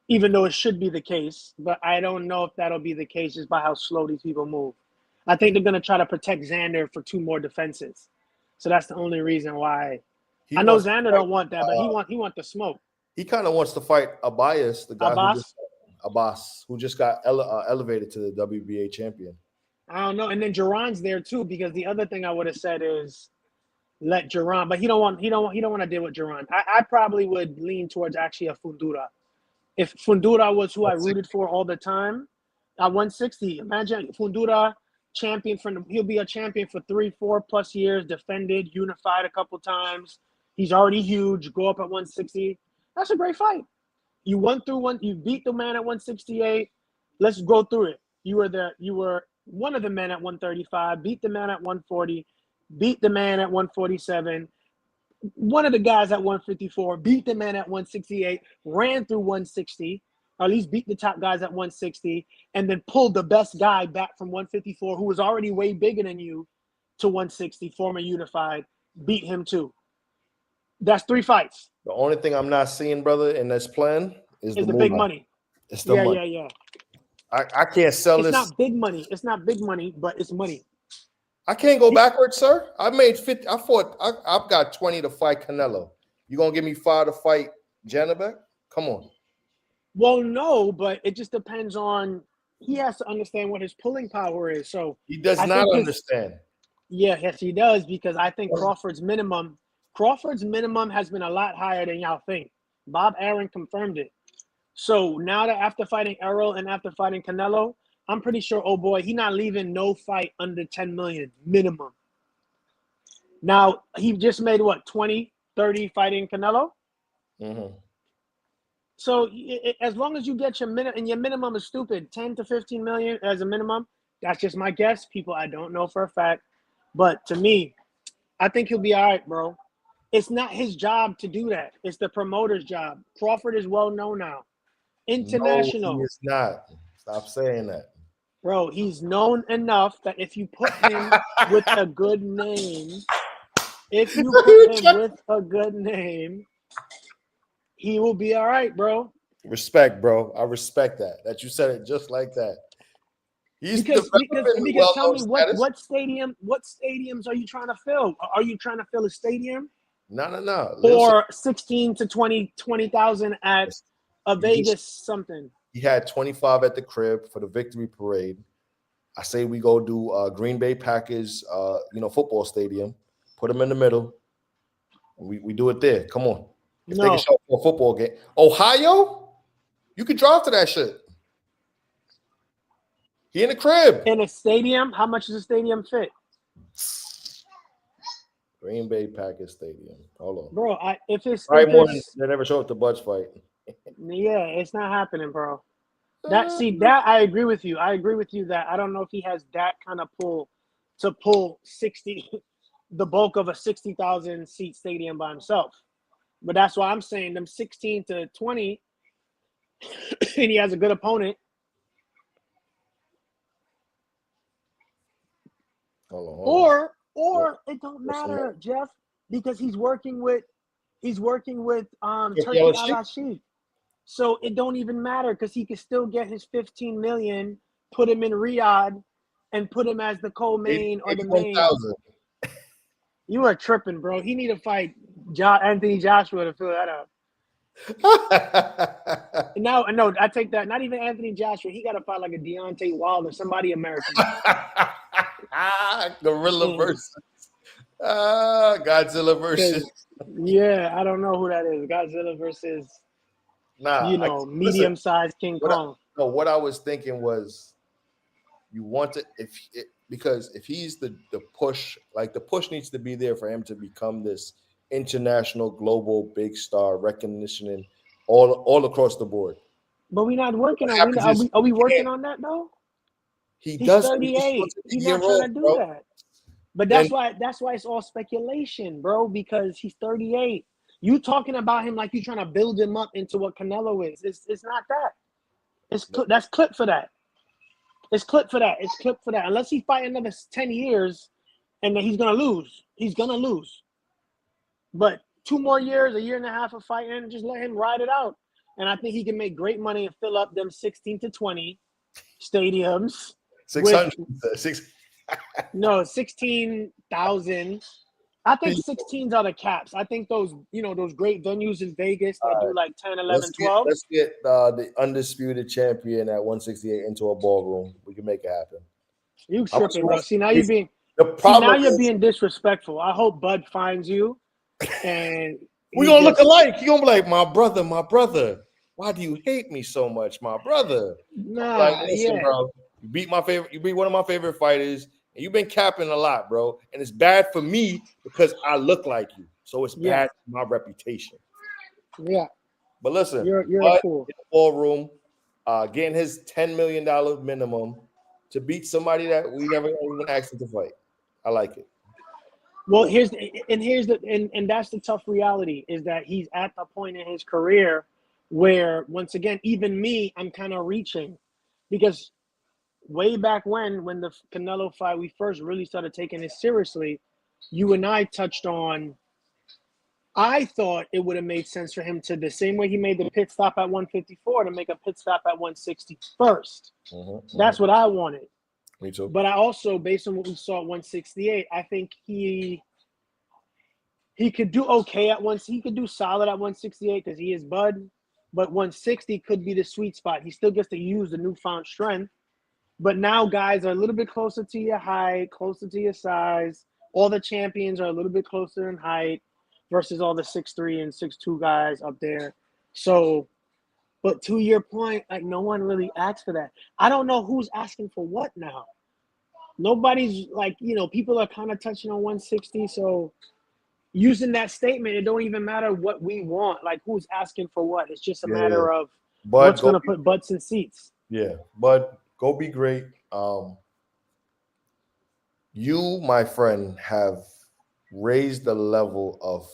even though it should be the case. But I don't know if that'll be the case just by how slow these people move. I think they're going to try to protect Xander for 2 more defenses. So that's the only reason why. I know Xander don't want that, but he want the smoke. He kind of wants to fight Abbas, the guy who just got elevated to the WBA champion. I don't know. And then Jerron's there too, because the other thing I would have said is let Jerron, but he don't want to deal with Jerron. I probably would lean towards actually a Fundura. If Fundura was who I rooted for all the time, at 160, imagine Fundura champion he'll be a champion for 3-4 plus years, defended, unified a couple times. He's already huge. Go up at 160. That's a great fight. You you beat the man at 168. Let's go through it. You were one of the men at 135, beat the man at 140, beat the man at 147, one of the guys at 154, beat the man at 168, ran through 160, or at least beat the top guys at 160, and then pulled the best guy back from 154, who was already way bigger than you, to 160, former unified, beat him too. That's 3 fights. The only thing I'm not seeing, brother, in this plan is the big money. It's the money. Yeah. I can't sell this. It's not big money. It's not big money, but it's money. I can't go backwards, sir. I made 50. I've got 20 to fight Canelo. You gonna give me 5 to fight Janabek? Come on. Well, no, but it just depends on. He has to understand what his pulling power is. So he does not understand. Yes, he does, because I think Crawford's minimum has been a lot higher than y'all think. Bob Aaron confirmed it. So now that after fighting Errol and after fighting Canelo, I'm pretty sure, oh boy, he not leaving no fight under 10 million minimum. Now, he just made what, 20, 30 fighting Canelo? Mm-hmm. So as long as you get your minimum, and your minimum is stupid, 10 to 15 million as a minimum, that's just my guess. People, I don't know for a fact. But to me, I think he'll be all right, bro. It's not his job to do that. It's the promoter's job. Crawford is well known now. No, he International. is not. Stop saying that. Bro, he's known enough that if you put him with a good name, he will be all right, bro. Respect, bro. I respect that you said it just like that. He's Because developing tell well-known me status. what stadiums are you trying to fill? Are you trying to fill a stadium? No. Or 16 to 20,000 at a Vegas something. He had 25 at the crib for the victory parade. I say we go do Green Bay Packers, football stadium. Put them in the middle. We do it there. Come on. If they can show up for a football game. Ohio, you can drive to that shit. He in the crib. In a stadium? How much does a stadium fit? Green Bay Packers Stadium. Hold on. Bro, they never show up to Budge fight. Yeah, it's not happening, bro. That I agree with you. I agree with you that I don't know if he has that kind of pull to pull 60, the bulk of a 60,000 seat stadium by himself. But that's why I'm saying them 16 to 20, and he has a good opponent. Hold on. Or it don't matter, Jeff, because he's working with Turkey Al-Sheikh. So it don't even matter because he can still get his 15 million, put him in Riyadh, and put him as the co-main or the main. You are tripping, bro. He need to fight Anthony Joshua to fill that up. No, I take that. Not even Anthony Joshua. He got to fight like a Deontay Wilder, somebody American. Gorilla versus Godzilla versus. Yeah, I don't know who that is. Godzilla versus. Medium-sized King Kong. What I was thinking was, you want to because if he's the push, like the push needs to be there for him to become this international, global, big star, recognition all across the board. But we're not working on. Are we working on that though? He's 38. He's not trying to do that. But that's why it's all speculation, bro. Because he's 38. You talking about him like you trying to build him up into what Canelo is. It's not that. That's clip for that. It's clip for that. Unless he fight another 10 years and then he's going to lose. But 2 more years, a year and a half of fighting, just let him ride it out. And I think he can make great money and fill up them 16 to 20 stadiums. 600. 16,000. I think 16s are the caps. I think those great venues in Vegas that do like 10, 11, 12. Let's get the undisputed champion at 168 into a ballroom. We can make it happen. You tripping, bro. See, now you're being disrespectful. I hope Bud finds you. And we're going to look alike. You're going to be like, my brother. Why do you hate me so much, my brother? Listen, bro. You beat one of my favorite fighters. And you've been capping a lot, bro. And it's bad for me because I look like you. So it's bad for my reputation. Yeah. But listen, you're cool. In the ballroom, getting his $10 million minimum to beat somebody that we never even asked him to fight. I like it. Well, that's the tough reality is that he's at the point in his career where, once again, even me, I'm kind of reaching because way back when the Canelo fight, we first really started taking it seriously, you and I touched on, I thought it would have made sense for him to, the same way he made the pit stop at 154, to make a pit stop at 160 first. That's what I wanted. Me too. But I also, based on what we saw at 168, I think he could do okay at he could do solid at 168 because he is Bud, but 160 could be the sweet spot. He still gets to use the newfound strength. But now guys are a little bit closer to your height, closer to your size. All the champions are a little bit closer in height versus all the 6'3" and 6'2" guys up there. So But to your point, like no one really asked for that. I don't know who's asking for what now. Nobody's like, people are kind of touching on 160. So using that statement, it don't even matter what we want. Like who's asking for what. It's just a Yeah. matter of Bud, what's gonna put butts in seats. yeah, Bud, go be great. You, my friend, have raised the level of.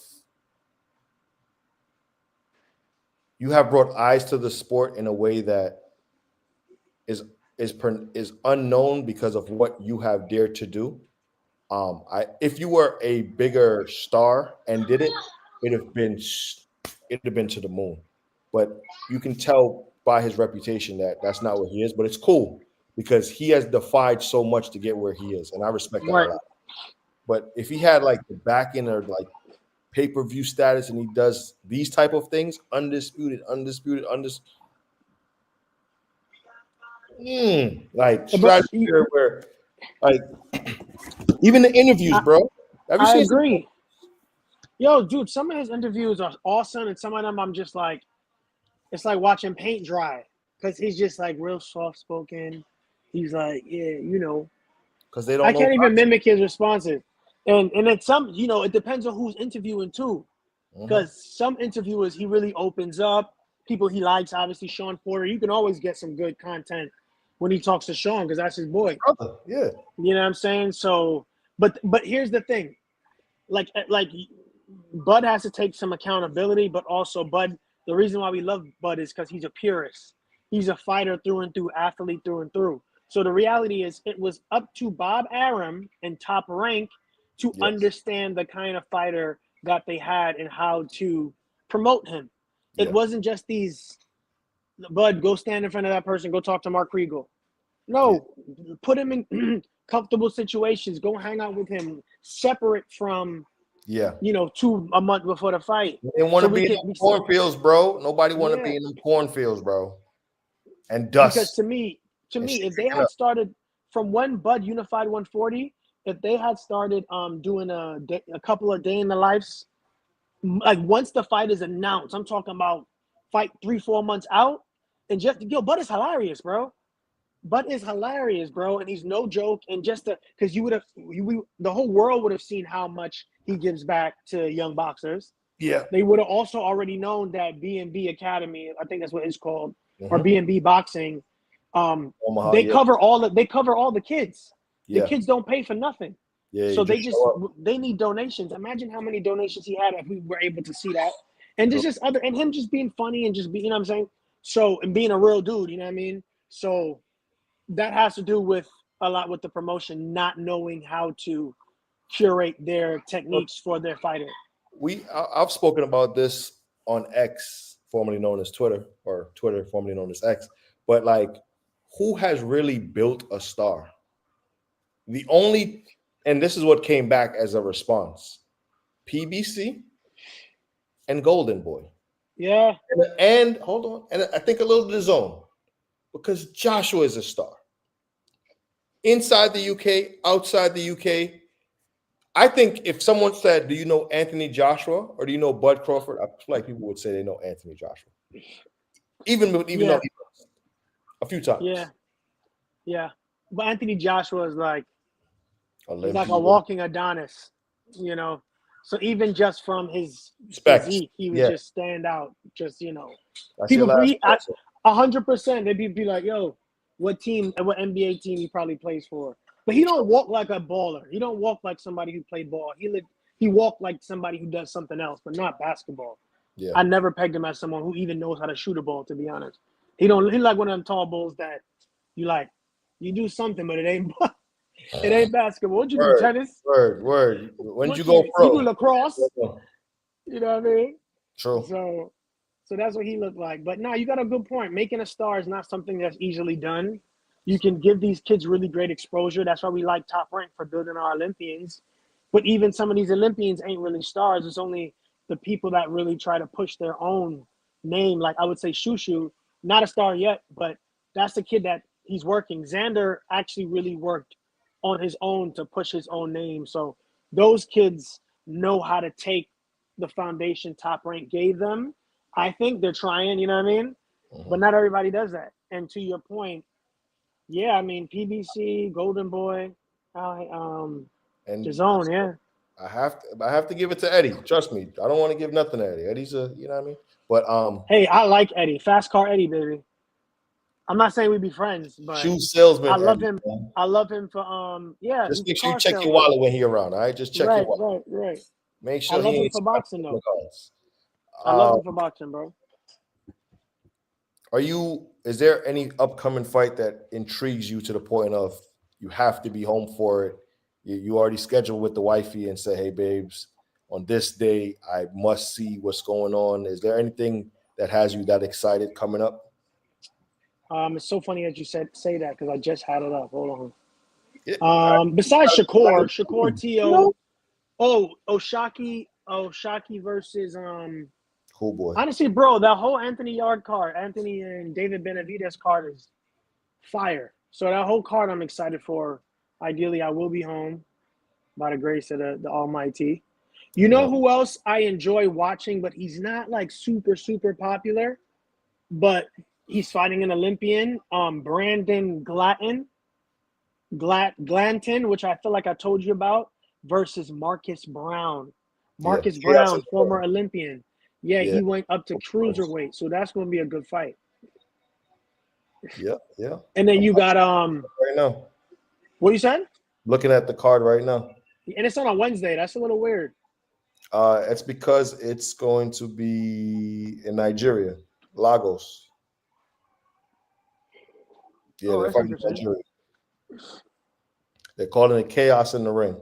You have brought eyes to the sport in a way that is is unknown because of what you have dared to do. If you were a bigger star and did it, it'd have been it'd have been to the moon. But you can tell by his reputation that that's not what he is. But it's cool because he has defied so much to get where he is, and I respect that a Right. lot. But if he had like the back end or like pay-per-view status and he does these type of things, undisputed, like But stratosphere where like even the interviews, I, bro. Have you I seen some? agree. Yo, dude, some of his interviews are awesome, and some of them I'm just like, it's like watching paint dry because he's just like real soft spoken. He's like, yeah, Because they don't I know can't even boxing. mimic his responses. And it's it depends on who's interviewing too. Mhm. Because some interviewers he really opens up. People he likes, obviously Sean Porter. You can always get some good content when he talks to Sean because that's his boy. Brother, yeah. You know what I'm saying? So, but here's the thing, like Bud has to take some accountability, but also Bud. The reason why we love Bud is because he's a purist. He's a fighter through and through, athlete through and through. So the reality is, it was up to Bob Arum and Top Rank to Yes. understand the kind of fighter that they had and how to promote him. It Yeah. wasn't just these, Bud, go stand in front of that person, go talk to Mark Kriegel. Yeah. No, put him in comfortable situations. Go hang out with him, separate from Yeah. 2 a month before the fight, They want so to be in them cornfields, bro. Nobody want to yeah. be in them cornfields, bro. And Because dust to me, and if they sticking had up. started from when Bud unified 140, if they had started doing a couple of day in the lives, like once the fight is announced, I'm talking about fight 3-4 months out, and just Bud is hilarious, bro. Bud is hilarious, bro, and he's no joke. And just because you would have, the whole world would have seen how much he gives back to young boxers. Yeah. They would have also already known that B&B Academy, I think that's what it's called, or Mhm. B&B Boxing, Omaha, they yeah. cover all the kids. The Yeah. kids don't pay for nothing. Yeah. You So just show up. they need donations. Imagine how many donations he had if we were able to see that. And True. just other, and him just being funny and just being, you know what I'm saying? So, and being a real dude, you know what I mean? So that has to do with a lot with the promotion not knowing how to curate their Look, techniques for their fighter. I've spoken about this on X, formerly known as Twitter, or Twitter, formerly known as X. But like, who has really built a star? The only, and this is what came back as a response: PBC and Golden Boy. Yeah, And hold on, and I think a little bit of Zone, because Joshua is a star inside the UK, outside the UK. I think if someone said, "Do you know Anthony Joshua or do you know Bud Crawford?" I feel like people would say they know Anthony Joshua, even though yeah, he lost a few yeah, times. yeah. But Anthony Joshua is like a Olympian, walking Adonis, you know. So even just from his respect. physique, he would Yeah, just stand out. Just that's your people last person. 100%. They'd be like, "Yo, what team? What NBA team he probably plays for?" But he don't walk like a baller. He don't walk like somebody who played ball. He walked like somebody who does something else, but not basketball. Yeah, I never pegged him as someone who even knows how to shoot a ball. To be honest, he don't. He like one of them tall bulls that you like. You do something, but it ain't. It ain't basketball. What you do? word, Tennis? word. When did you What go you do? pro? Lacrosse? You know what I mean? True. So that's what he looked like. But no, you got a good point. Making a star is not something that's easily done. You can give these kids really great exposure. That's why we like Top Rank for building our Olympians. But even some of these Olympians ain't really stars. It's only the people that really try to push their own name. Like I would say Shushu, not a star yet, but that's the kid that he's working. Xander actually really worked on his own to push his own name. So those kids know how to take the foundation Top Rank gave them. I think they're trying, you know what I mean? but not everybody does that. And to your point, yeah, I mean PBC, Golden Boy, And DAZN, yeah. I have to give it to Eddie. Trust me, I don't want to give nothing to Eddie. Eddie's you know what I mean. But Hey, I like Eddie, Fast Car Eddie, baby. I'm not saying we be friends, but shoe salesman. I love Eddie, him. man. I love him for yeah. Just He's a make sure you car check your salesman. wallet when he around. All right, just check your wallet. Right. Make I sure love he him ain't for boxing though. cards. I love him for boxing, bro. Is there any upcoming fight that intrigues you to the point of you have to be home for it? You already scheduled with the wifey and say, hey, babes, on this day, I must see what's going on. Is there anything that has you that excited coming up? It's so funny that you say that because I just had it up. Hold Yeah, on. Besides Shakur T.O. Oh, Oshaki versus cool boy. honestly, bro, that whole Anthony Yard card, Anthony and David Benavidez card is fire. So that whole card I'm excited for. Ideally, I will be home by the grace of the Almighty. You know who else I enjoy watching, but he's not like super, super popular, but he's fighting an Olympian, Brandon Glanton, which I feel like I told you about, versus Marcus Brown. Marcus Brown, former Olympian. Yeah, he went up to cruiserweight, so that's going to be a good fight. Yeah. And then you got right now. What you said? Looking at the card right now. And it's on a Wednesday. That's a little weird. It's because it's going to be in Nigeria, Lagos. Yeah, they're fighting Nigeria. They're calling it Chaos in the Ring.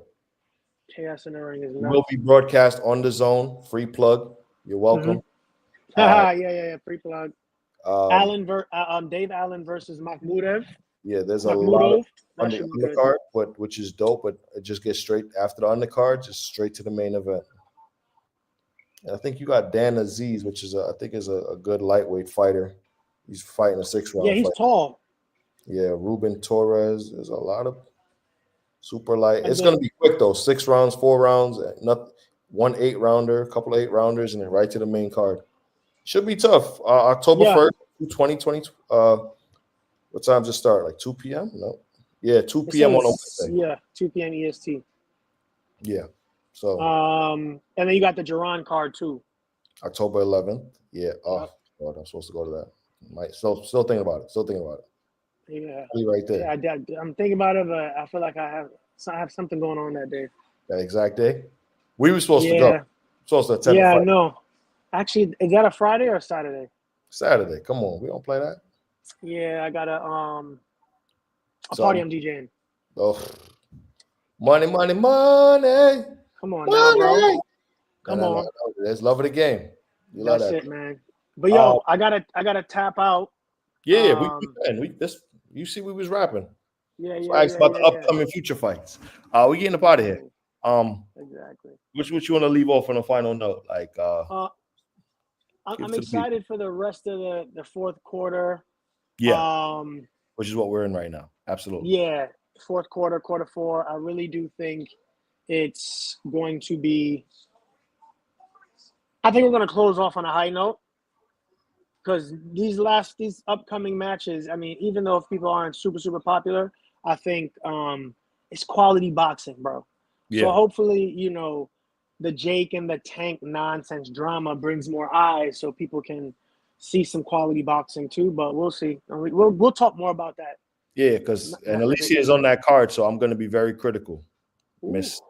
Chaos in the Ring is nuts. Will be broadcast on DAZN. Free plug. You're welcome. Yeah. Free plug. Dave Allen versus Makhmudov. Yeah, there's a lot on the undercard, which is dope. But it just gets straight after the undercard, just straight to the main event. And I think you got Dan Aziz, which is I think is a good lightweight fighter. He's fighting a 6-round. Yeah, he's tall. Yeah, Ruben Torres. There's a lot of super light. It's gonna be quick though. 6 rounds, 4 rounds, not 1 8-rounder, a couple of 8-rounders, and then right to the main card. Should be tough. October 1st, 2020. What time does it start? Like 2 p.m.? No. Yeah, 2 p.m. on a Wednesday. Yeah, 2 p.m. EST. Yeah. So and then you got the Duran card too. October 11th. Yeah. Oh, God, I'm supposed to go to that. Still thinking about it. Yeah. Right there. Yeah, I'm thinking about it, but I feel like I have something going on that day. That exact day? We were supposed to go. Supposed to attend the fight. I know. Actually, is that a Friday or a Saturday? Saturday. Come on. We don't play that. Yeah, I got a party I'm DJing. Oh. Money. Come on now, bro. Come on. No. There's love of the game. That's it, man. But yo, I gotta tap out. Yeah, you see we was rapping. Yeah. About the upcoming future fights. We getting up out of here. Exactly. Which you want to leave off on a final note? Like I'm excited for the rest of the fourth quarter. Yeah. Which is what we're in right now. Absolutely. Yeah. Fourth quarter, quarter 4. I really do think it's going to be. I think we're going to close off on a high note because these upcoming matches. I mean, even though if people aren't super super popular, I think it's quality boxing, bro. Yeah. So hopefully, the Jake and the Tank nonsense drama brings more eyes, so people can see some quality boxing too. But we'll see. We'll talk more about that. Yeah, because Alicia is on that card, so I'm going to be very critical, Miss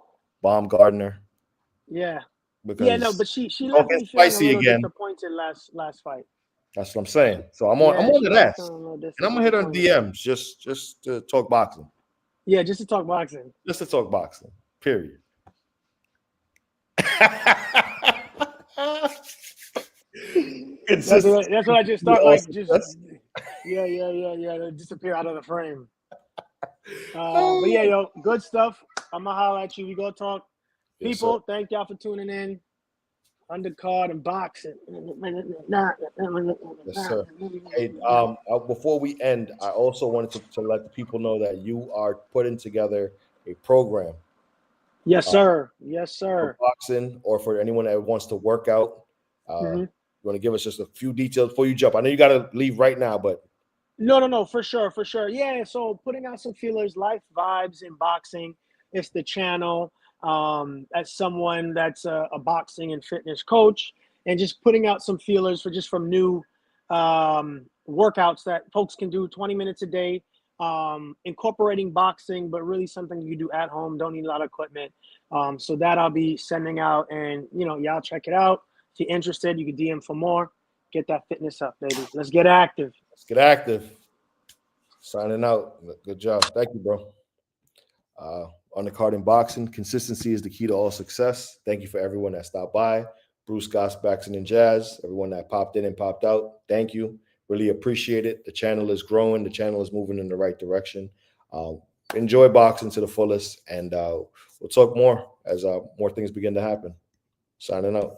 Baumgardner. Yeah. But she left me feeling a little disappointed last fight. That's what I'm saying. So I'm on the ass, and I'm gonna hit on DMs just to talk boxing. Yeah, just to talk boxing. Just to talk boxing. Period. That's what I just thought. Like just yeah. Disappear out of the frame. But yeah, yo, good stuff. I'm gonna holler at you. We go talk. People, thank y'all for tuning in. Undercard and boxing. Yes, sir. Hey, before we end, I also wanted to let the people know that you are putting together a program. Yes, sir. Yes, sir. For boxing or for anyone that wants to work out. want to give us just a few details before you jump? I know you got to leave right now, but No, for sure, for sure. Yeah, so putting out some feelers, Life Vibes in Boxing. It's the channel. As someone that's a boxing and fitness coach, and just putting out some feelers for just from new workouts that folks can do 20 minutes a day, incorporating boxing, but really something you do at home. Don't need a lot of equipment. So that I'll be sending out, and y'all check it out. If you're interested, you can DM for more. Get that fitness up, baby. Let's get active. let's get active. Signing out. Good job. Thank you, bro. On the card in boxing, consistency is the key to all success. Thank you for everyone that stopped by. Bruce Scott's Boxing and Jazz, everyone that popped in and popped out. Thank you. Really appreciate it. The channel is growing. The channel is moving in the right direction. Enjoy boxing to the fullest, and we'll talk more as more things begin to happen. Signing out.